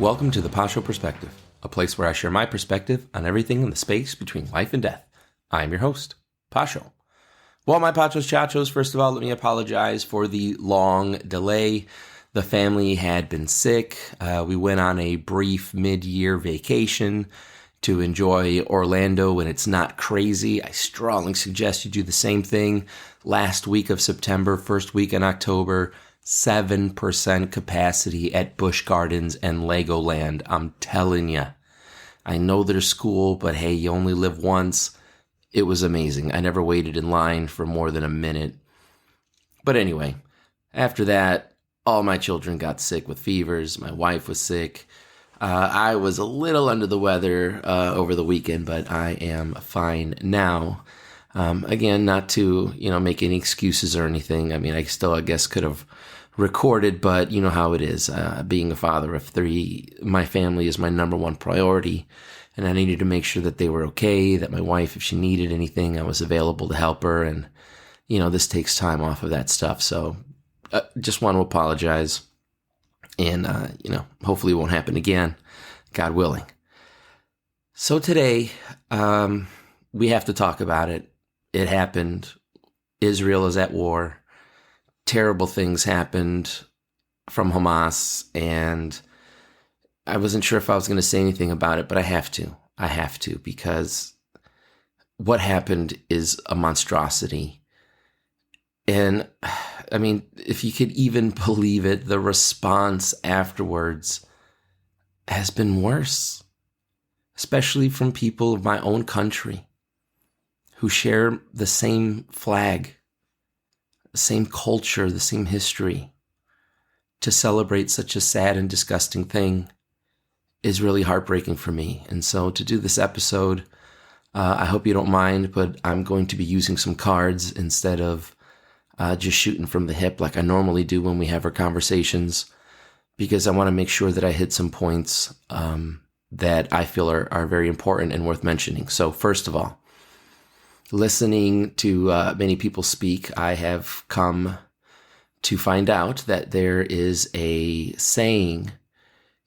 Welcome to the Pacho Perspective, a place where I share my perspective on everything in the space between life and death. I am your host, Pacho. Well, my Pachos, Chachos, first of all, let me apologize for the long delay. The family had been sick. We went on a brief mid-year vacation to enjoy Orlando when it's not crazy. I strongly suggest you do the same thing. Last week of September, first week in October, 7% capacity at Busch Gardens and Legoland. I'm telling you. I know there's school, but hey, you only live once. It was amazing. I never waited in line for more than a minute. But anyway, after that, all my children got sick with fevers. My wife was sick. I was a little under the weather over the weekend, but I am fine now. Again, not to, make any excuses or anything. I mean, I guess could have recorded, but you know how it is. Being a father of three, my family is my number one priority. And I needed to make sure that they were okay, that my wife, if she needed anything, I was available to help her. And, this takes time off of that stuff. So just want to apologize. And, hopefully it won't happen again, God willing. So today, we have to talk about it. It happened. Israel is at war. Terrible things happened from Hamas. And I wasn't sure if I was going to say anything about it, but I have to. I have to, because what happened is a monstrosity. And I mean, if you could even believe it, the response afterwards has been worse, especially from people of my own country who share the same flag, the same culture, the same history. To celebrate such a sad and disgusting thing is really heartbreaking for me. And so to do this episode, I hope you don't mind, but I'm going to be using some cards instead of just shooting from the hip like I normally do when we have our conversations, because I want to make sure that I hit some points that I feel are very important and worth mentioning. So first of all, listening to many people speak, I have come to find out that there is a saying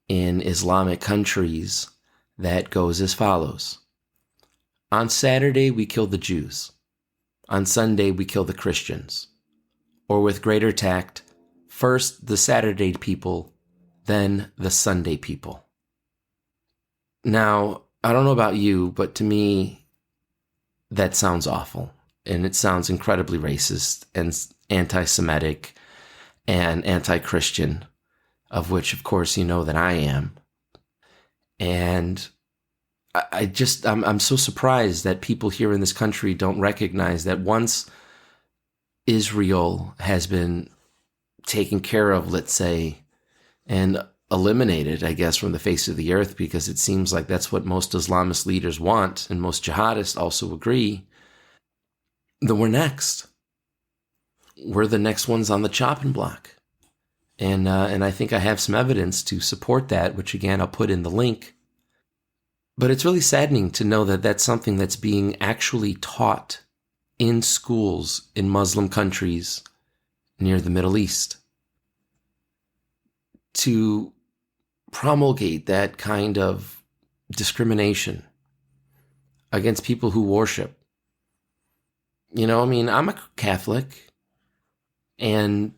in Islamic countries that goes as follows. On Saturday, we kill the Jews. On Sunday, we kill the Christians. Or with greater tact, first the Saturday people, then the Sunday people. Now, I don't know about you, but to me, that sounds awful. And it sounds incredibly racist and anti-Semitic and anti-Christian, of which, of course, you know that I am. And I'm so surprised that people here in this country don't recognize that once Israel has been taken care of, let's say, and eliminated, I guess, from the face of the earth, because it seems like that's what most Islamist leaders want, and most jihadists also agree, then we're next. We're the next ones on the chopping block. And I think I have some evidence to support that, which again, I'll put in the link. But it's really saddening to know that that's something that's being actually taught in schools in Muslim countries near the Middle East. To promulgate that kind of discrimination against people who worship. I'm a Catholic, and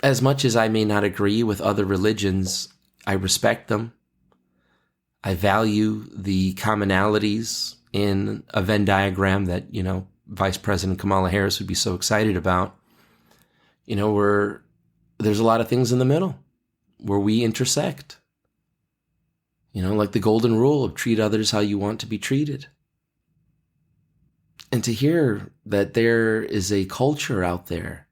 as much as I may not agree with other religions, I respect them. I value the commonalities in a Venn diagram that, Vice President Kamala Harris would be so excited about. There's a lot of things in the middle where we intersect. Like the golden rule of treat others how you want to be treated. And to hear that there is a culture out there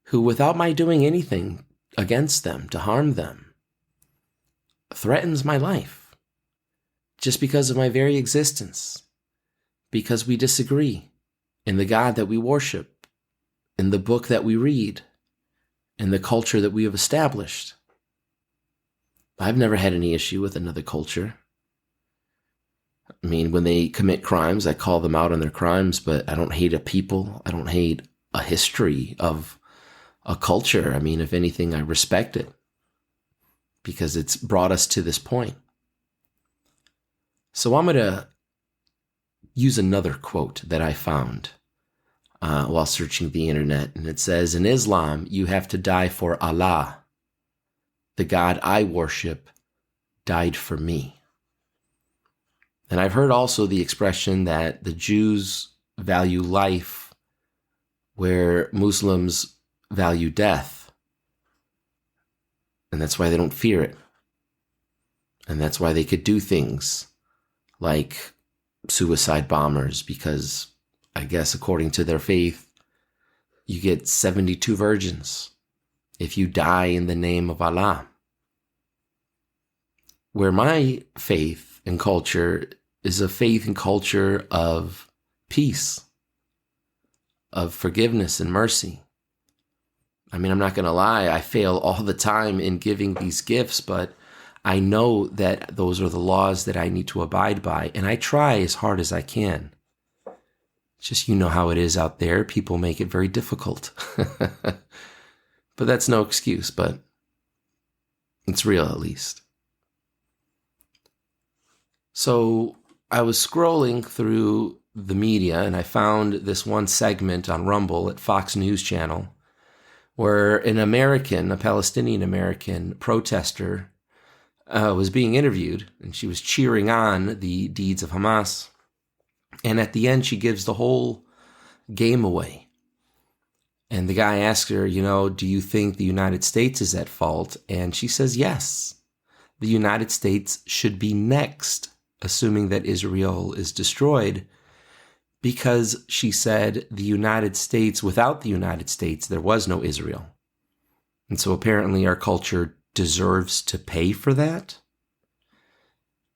who, without my doing anything against them to harm them, threatens my life just because of my very existence, because we disagree in the God that we worship, in the book that we read, in the culture that we have established. I've never had any issue with another culture. I mean, when they commit crimes, I call them out on their crimes, but I don't hate a people. I don't hate a history of a culture. I mean, if anything, I respect it. because it's brought us to this point. So I'm going to use another quote that I found while searching the internet. And it says, in Islam, you have to die for Allah. The God I worship died for me. And I've heard also the expression that the Jews value life where Muslims value death. And that's why they don't fear it. And that's why they could do things like suicide bombers, because I guess according to their faith, you get 72 virgins if you die in the name of Allah. Where my faith and culture is a faith and culture of peace, of forgiveness and mercy. I mean, I'm not going to lie, I fail all the time in giving these gifts, but I know that those are the laws that I need to abide by, and I try as hard as I can. It's just, you know how it is out there. People make it very difficult. But that's no excuse, but it's real at least. So I was scrolling through the media and I found this one segment on Rumble at Fox News Channel where a Palestinian American protester was being interviewed, and she was cheering on the deeds of Hamas. And at the end, she gives the whole game away. And the guy asks her, do you think the United States is at fault? And she says, yes, the United States should be next, assuming that Israel is destroyed, because she said the United States, without the United States, there was no Israel. And so apparently our culture deserves to pay for that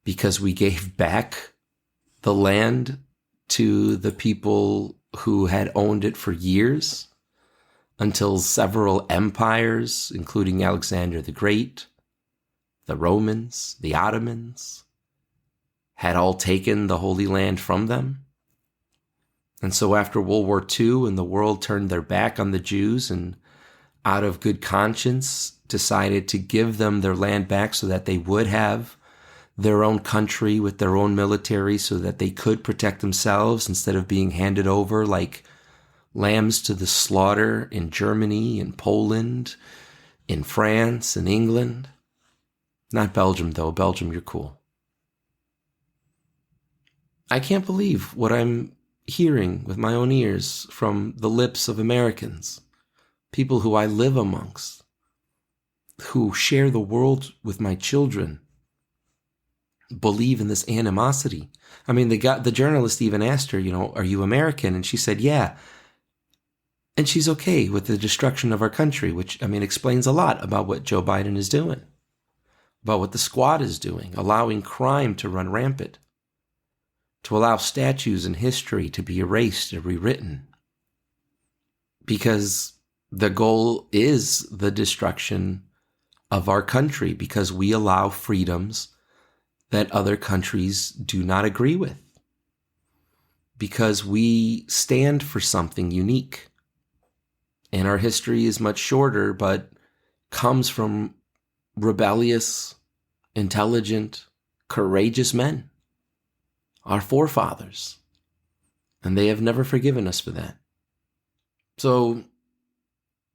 because we gave back the land to the people who had owned it for years until several empires, including Alexander the Great, the Romans, the Ottomans, had all taken the Holy Land from them. And so after World War II and the world turned their back on the Jews and out of good conscience decided to give them their land back so that they would have their own country with their own military so that they could protect themselves instead of being handed over like lambs to the slaughter in Germany, in Poland, in France, in England. Not Belgium, though. Belgium, you're cool. I can't believe what I'm hearing with my own ears from the lips of Americans, people who I live amongst, who share the world with my children, believe in this animosity. I mean, the journalist even asked her, are you American? And she said, yeah. And she's okay with the destruction of our country, which, explains a lot about what Joe Biden is doing, about what the squad is doing, allowing crime to run rampant, to allow statues and history to be erased and rewritten. Because the goal is the destruction of our country, because we allow freedoms that other countries do not agree with. Because we stand for something unique. And our history is much shorter, but comes from rebellious, intelligent, courageous men, our forefathers. And they have never forgiven us for that. So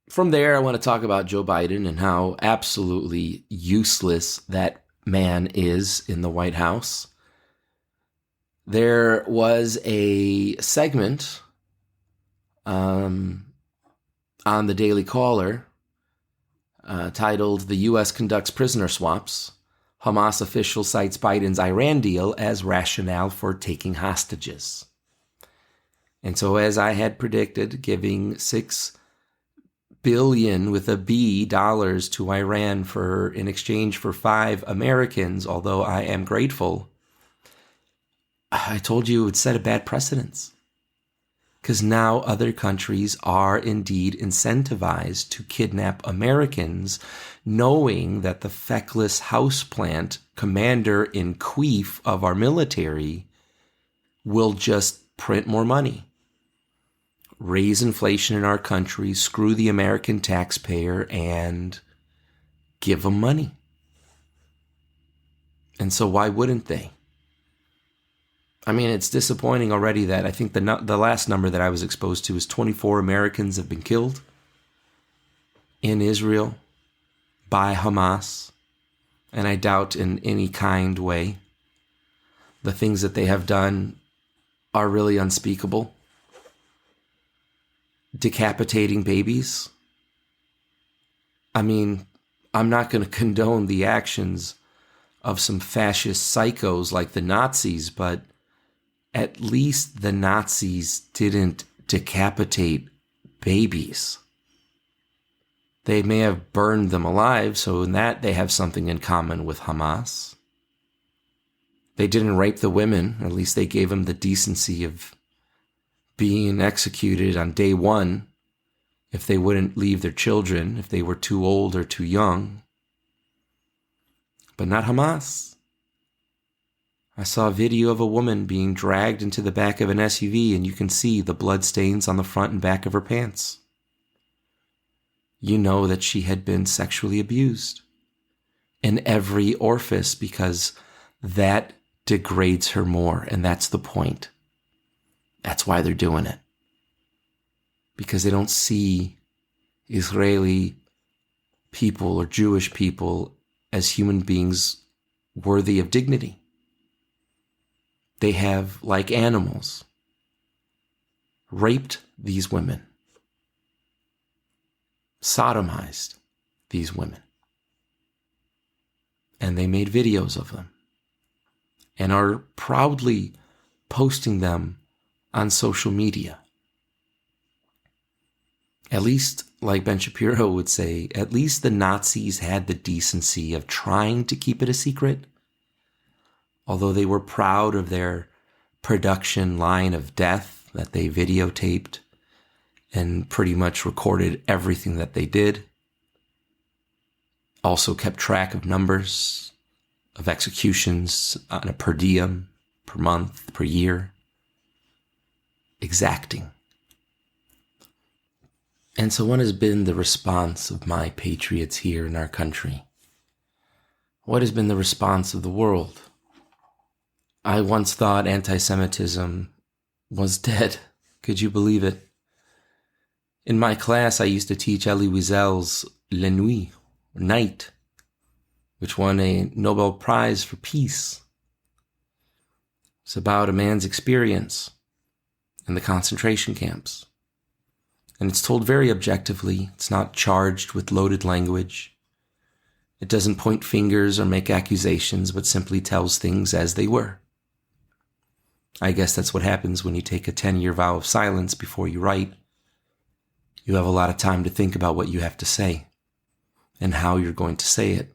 from there, I want to talk about Joe Biden and how absolutely useless that man is in the White House. There was a segment on the Daily Caller titled, "The U.S. Conducts Prisoner Swaps. Hamas official cites Biden's Iran deal as rationale for taking hostages." And so as I had predicted, giving $6 billion with a B dollars to Iran in exchange for 5 Americans, although I am grateful, I told you it would set a bad precedence. Because now other countries are indeed incentivized to kidnap Americans, knowing that the feckless houseplant commander-in-chief of our military will just print more money, raise inflation in our country, screw the American taxpayer, and give them money. And so why wouldn't they? I mean, it's disappointing already that I think the last number that I was exposed to is 24 Americans have been killed in Israel by Hamas. And I doubt in any kind way the things that they have done are really unspeakable. Decapitating babies. I mean, I'm not going to condone the actions of some fascist psychos like the Nazis, but at least the Nazis didn't decapitate babies. They may have burned them alive, so in that they have something in common with Hamas. They didn't rape the women, at least they gave them the decency of being executed on day one if they wouldn't leave their children, if they were too old or too young. But not Hamas. I saw a video of a woman being dragged into the back of an SUV, and you can see the blood stains on the front and back of her pants. You know that she had been sexually abused in every orifice because that degrades her more, and that's the point. That's why they're doing it. Because they don't see Israeli people or Jewish people as human beings worthy of dignity. They have, like animals, raped these women, sodomized these women, and they made videos of them and are proudly posting them on social media. At least, like Ben Shapiro would say, at least the Nazis had the decency of trying to keep it a secret, although they were proud of their production line of death that they videotaped and pretty much recorded everything that they did. Also kept track of numbers of executions on a per diem, per month, per year. Exacting. And so what has been the response of my patriots here in our country? What has been the response of the world? I once thought anti-Semitism was dead. Could you believe it? In my class, I used to teach Elie Wiesel's La Nuit, Night, which won a Nobel Prize for Peace. It's about a man's experience in the concentration camps. And it's told very objectively. It's not charged with loaded language. It doesn't point fingers or make accusations, but simply tells things as they were. I guess that's what happens when you take a 10-year vow of silence before you write. You have a lot of time to think about what you have to say and how you're going to say it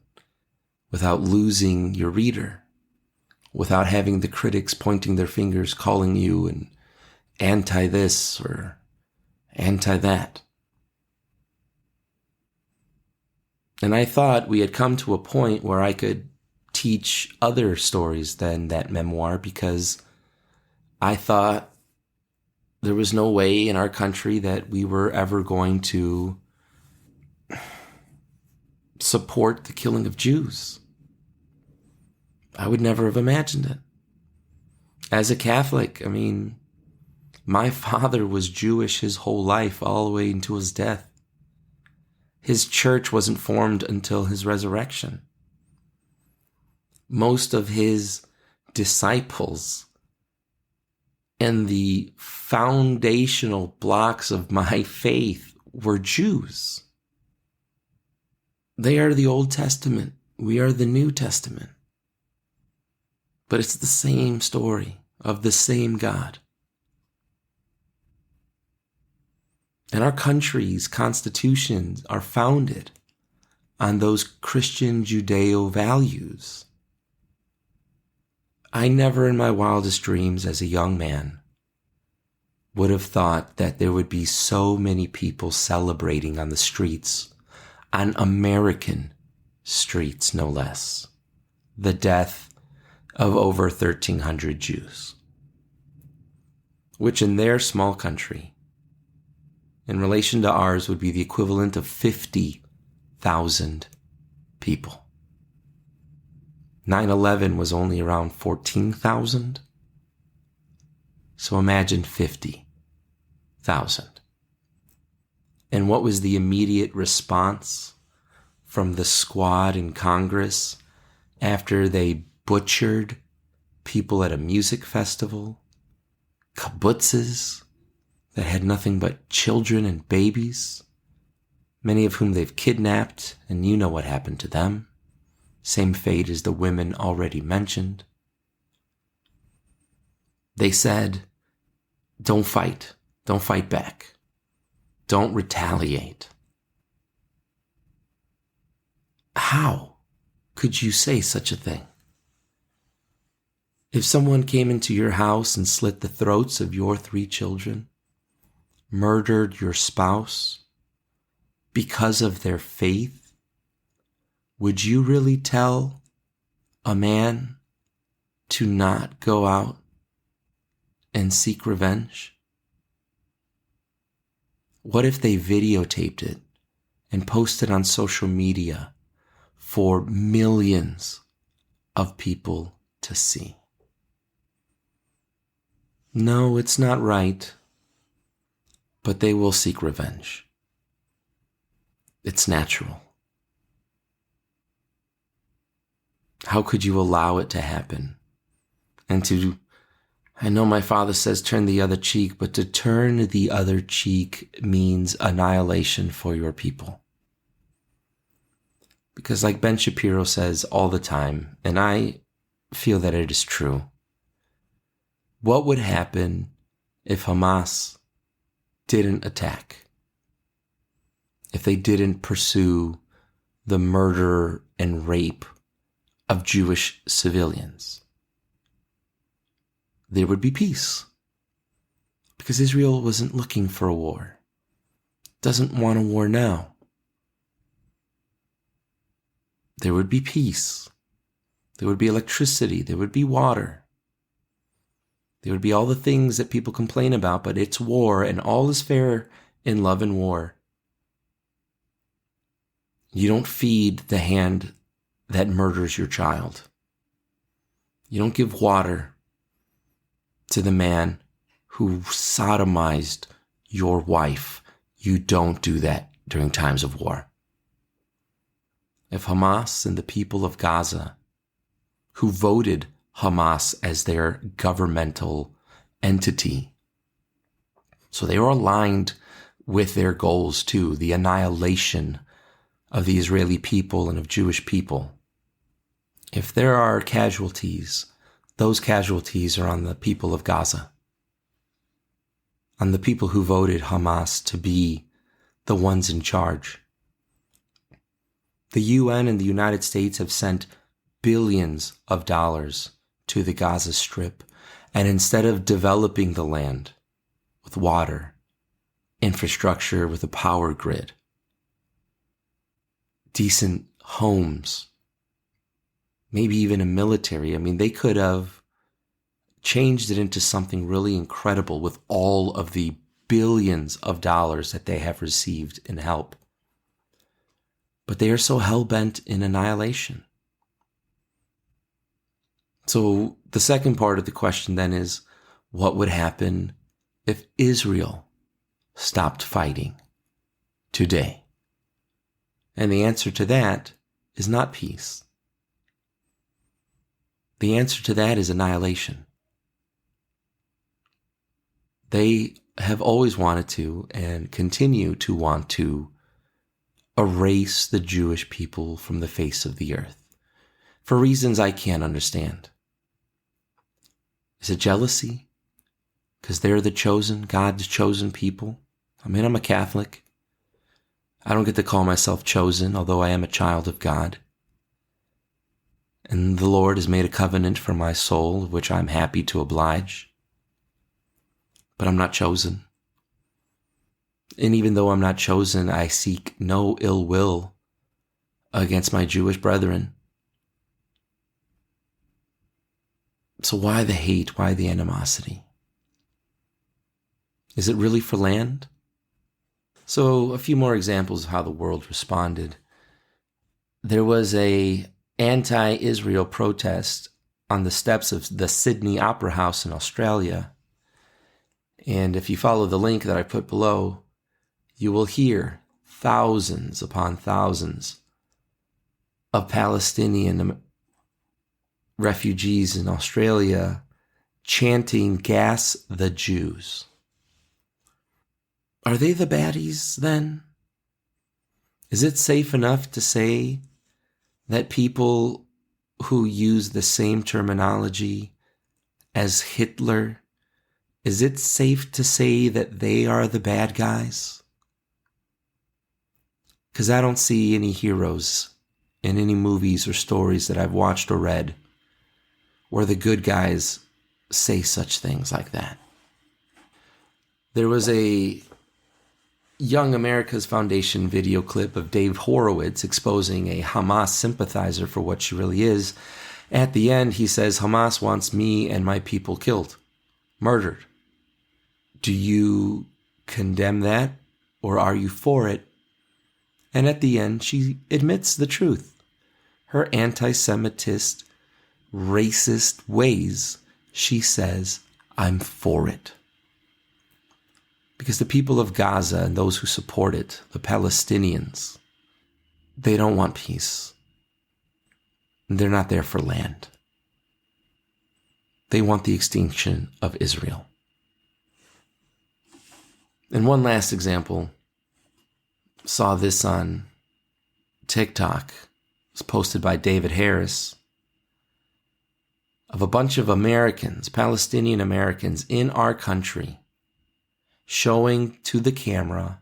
without losing your reader, without having the critics pointing their fingers, calling you an anti-this or anti-that. And I thought we had come to a point where I could teach other stories than that memoir, because I thought there was no way in our country that we were ever going to support the killing of Jews. I would never have imagined it. As a Catholic, I mean, my father was Jewish his whole life, all the way into his death. His church wasn't formed until his resurrection. Most of his disciples and the foundational blocks of my faith were Jews. They are the Old Testament. We are the New Testament. But it's the same story of the same God. And our country's constitutions are founded on those Christian Judeo values. I never in my wildest dreams as a young man would have thought that there would be so many people celebrating on the streets, on American streets no less, the death of over 1,300 Jews, which in their small country, in relation to ours, would be the equivalent of 50,000 people. 9/11 was only around 14,000. So imagine 50,000. And what was the immediate response from the squad in Congress after they butchered people at a music festival, kibbutzes that had nothing but children and babies, many of whom they've kidnapped, and you know what happened to them. Same fate as the women already mentioned. They said, don't fight back, don't retaliate. How could you say such a thing? If someone came into your house and slit the throats of your 3 children, murdered your spouse because of their faith, would you really tell a man to not go out and seek revenge? What if they videotaped it and posted on social media for millions of people to see? No, it's not right, but they will seek revenge. It's natural. How could you allow it to happen? And I know my father says turn the other cheek, but to turn the other cheek means annihilation for your people. Because like Ben Shapiro says all the time, and I feel that it is true, what would happen if Hamas didn't attack? If they didn't pursue the murder and rape of Jewish civilians? There would be peace. Because Israel wasn't looking for a war. Doesn't want a war now. There would be peace. There would be electricity. There would be water. There would be all the things that people complain about, but it's war, and all is fair in love and war. You don't feed the hand that murders your child. You don't give water to the man who sodomized your wife. You don't do that during times of war. If Hamas and the people of Gaza, who voted Hamas as their governmental entity, so they were aligned with their goals too, the annihilation of the Israeli people and of Jewish people. If there are casualties, those casualties are on the people of Gaza, on the people who voted Hamas to be the ones in charge. The UN and the United States have sent billions of dollars to the Gaza Strip, and instead of developing the land with water, infrastructure, with a power grid, decent homes, maybe even a military, they could have changed it into something really incredible with all of the billions of dollars that they have received in help. But they are so hell-bent in annihilation. So the second part of the question then is, what would happen if Israel stopped fighting today? And the answer to that is not peace. The answer to that is annihilation. They have always wanted to and continue to want to erase the Jewish people from the face of the earth for reasons I can't understand. Is it jealousy? Because they're the chosen, God's chosen people? I'm a Catholic. I don't get to call myself chosen, although I am a child of God. And the Lord has made a covenant for my soul, of which I'm happy to oblige. But I'm not chosen. And even though I'm not chosen, I seek no ill will against my Jewish brethren. So why the hate? Why the animosity? Is it really for land? So a few more examples of how the world responded. There was a anti-Israel protest on the steps of the Sydney Opera House in Australia. And if you follow the link that I put below, you will hear thousands upon thousands of Palestinian refugees in Australia chanting, "Gas the Jews." Are they the baddies then? Is it safe enough to say that people who use the same terminology as Hitler, is it safe to say that they are the bad guys? Because I don't see any heroes in any movies or stories that I've watched or read where the good guys say such things like that. There was a Young America's Foundation video clip of Dave Horowitz exposing a Hamas sympathizer for what she really is. At the end, he says, "Hamas wants me and my people killed, murdered." Do you condemn that, or are you for it? And at the end, she admits the truth. Her anti-Semitist, racist ways, she says, "I'm for it." Because the people of Gaza and those who support it, the Palestinians, they don't want peace. They're not there for land. They want the extinction of Israel. And one last example, saw this on TikTok. It's posted by David Harris, of a bunch of Americans, Palestinian Americans in our country, showing to the camera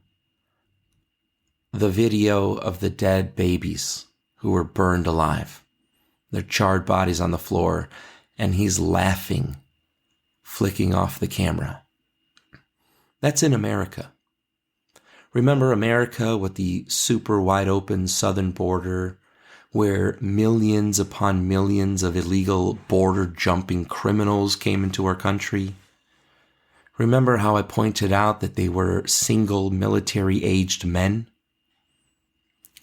the video of the dead babies who were burned alive, their charred bodies on the floor, and he's laughing, flicking off the camera. That's in America. Remember America with the super wide open southern border, where millions upon millions of illegal border jumping criminals came into our country? Remember how I pointed out that they were single military-aged men?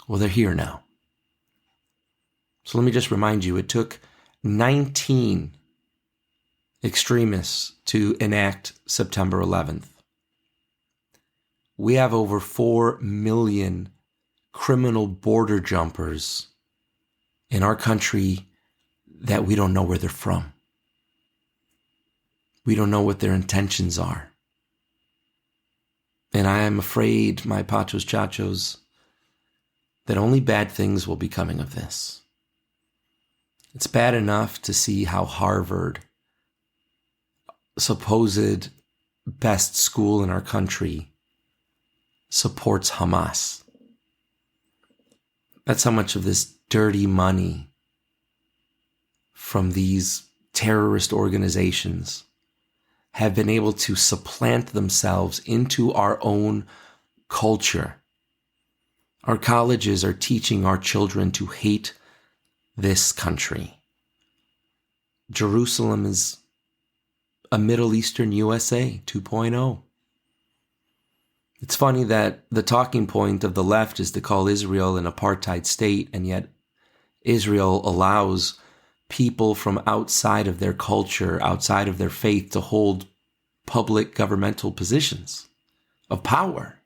Well, they're here now. So let me just remind you, it took 19 extremists to enact September 11th. We have over 4 million criminal border jumpers in our country that we don't know where they're from. We don't know what their intentions are. And I am afraid, my Pachos, Chachos, that only bad things will be coming of this. It's bad enough to see how Harvard, supposed best school in our country, supports Hamas. That's how much of this dirty money from these terrorist organizations have been able to supplant themselves into our own culture. Our colleges are teaching our children to hate this country. Jerusalem is a Middle Eastern USA 2.0. It's funny that the talking point of the left is to call Israel an apartheid state, and yet Israel allows people from outside of their culture, outside of their faith, to hold public governmental positions of power,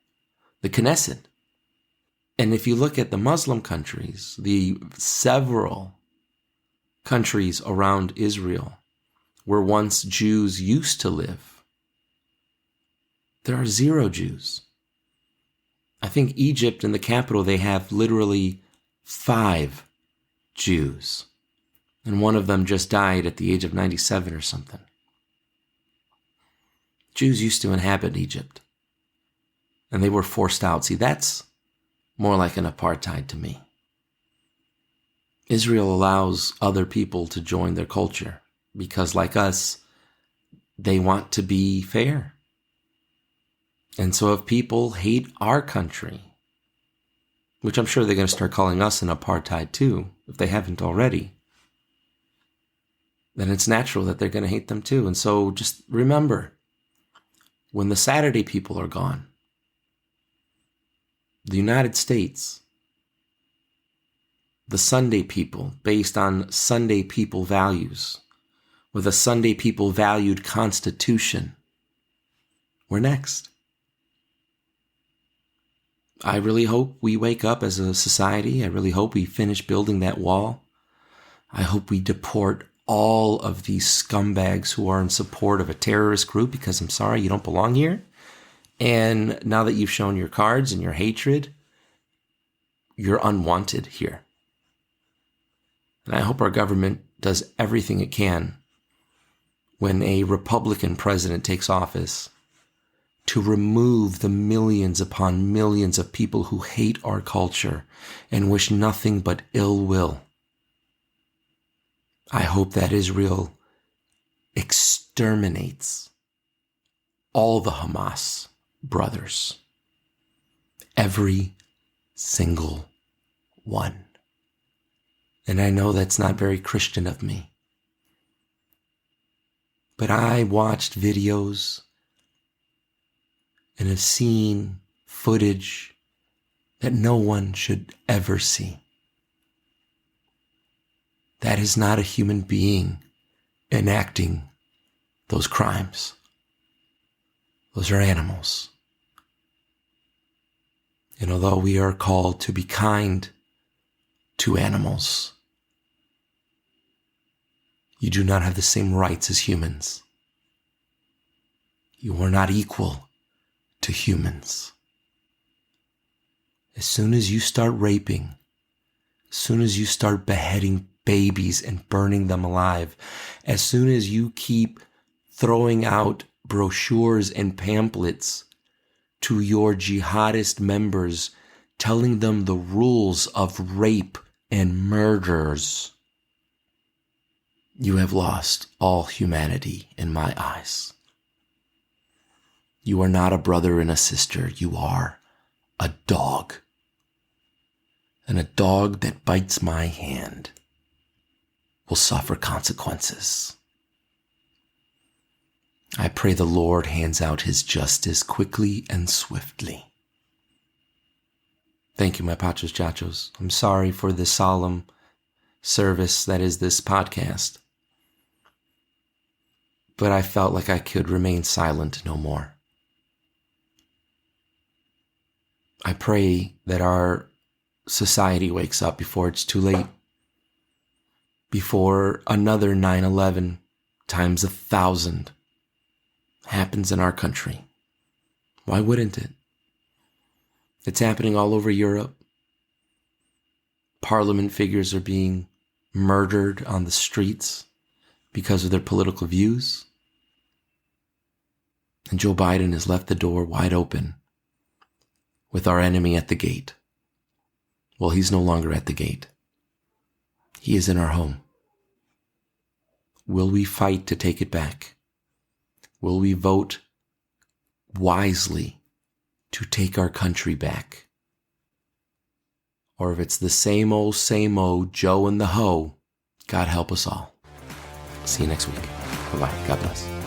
the Knesset. And if you look at the Muslim countries, the several countries around Israel where once Jews used to live, there are 0 Jews. I think Egypt, in the capital, they have literally 5 Jews. And one of them just died at the age of 97 or something. Jews used to inhabit Egypt, and they were forced out. See, that's more like an apartheid to me. Israel allows other people to join their culture because, like us, they want to be fair. And so if people hate our country, which I'm sure they're going to start calling us an apartheid too, if they haven't already, then it's natural that they're going to hate them too. And so just remember, when the Saturday people are gone, the United States, the Sunday people based on Sunday people values, with a Sunday people valued constitution. We're next. I really hope we wake up as a society. I really hope we finish building that wall. I hope we deport all of these scumbags who are in support of a terrorist group, because I'm sorry, you don't belong here. And now that you've shown your cards and your hatred, you're unwanted here. And I hope our government does everything it can when a Republican president takes office to remove the millions upon millions of people who hate our culture and wish nothing but ill will. I hope that Israel exterminates all the Hamas brothers. Every single one. And I know that's not very Christian of me. But I watched videos and have seen footage that no one should ever see. That is not a human being enacting those crimes. Those are animals. And although we are called to be kind to animals, you do not have the same rights as humans. You are not equal to humans. As soon as you start raping, as soon as you start beheading babies and burning them alive, as soon as you keep throwing out brochures and pamphlets to your jihadist members, telling them the rules of rape and murders, you have lost all humanity in my eyes. You are not a brother and a sister. You are a dog. And a dog that bites my hand will suffer consequences. I pray the Lord hands out his justice quickly and swiftly. Thank you, my Pachos, Chachos. I'm sorry for the solemn service that is this podcast, but I felt like I could remain silent no more. I pray that our society wakes up before it's too late, before another 9/11 times 1,000 happens in our country. Why wouldn't it? It's happening all over Europe. Parliament figures are being murdered on the streets because of their political views. And Joe Biden has left the door wide open with our enemy at the gate. Well, he's no longer at the gate. He is in our home. Will we fight to take it back? Will we vote wisely to take our country back? Or if it's the same old Joe and the hoe, God help us all. See you next week. Bye-bye. God bless.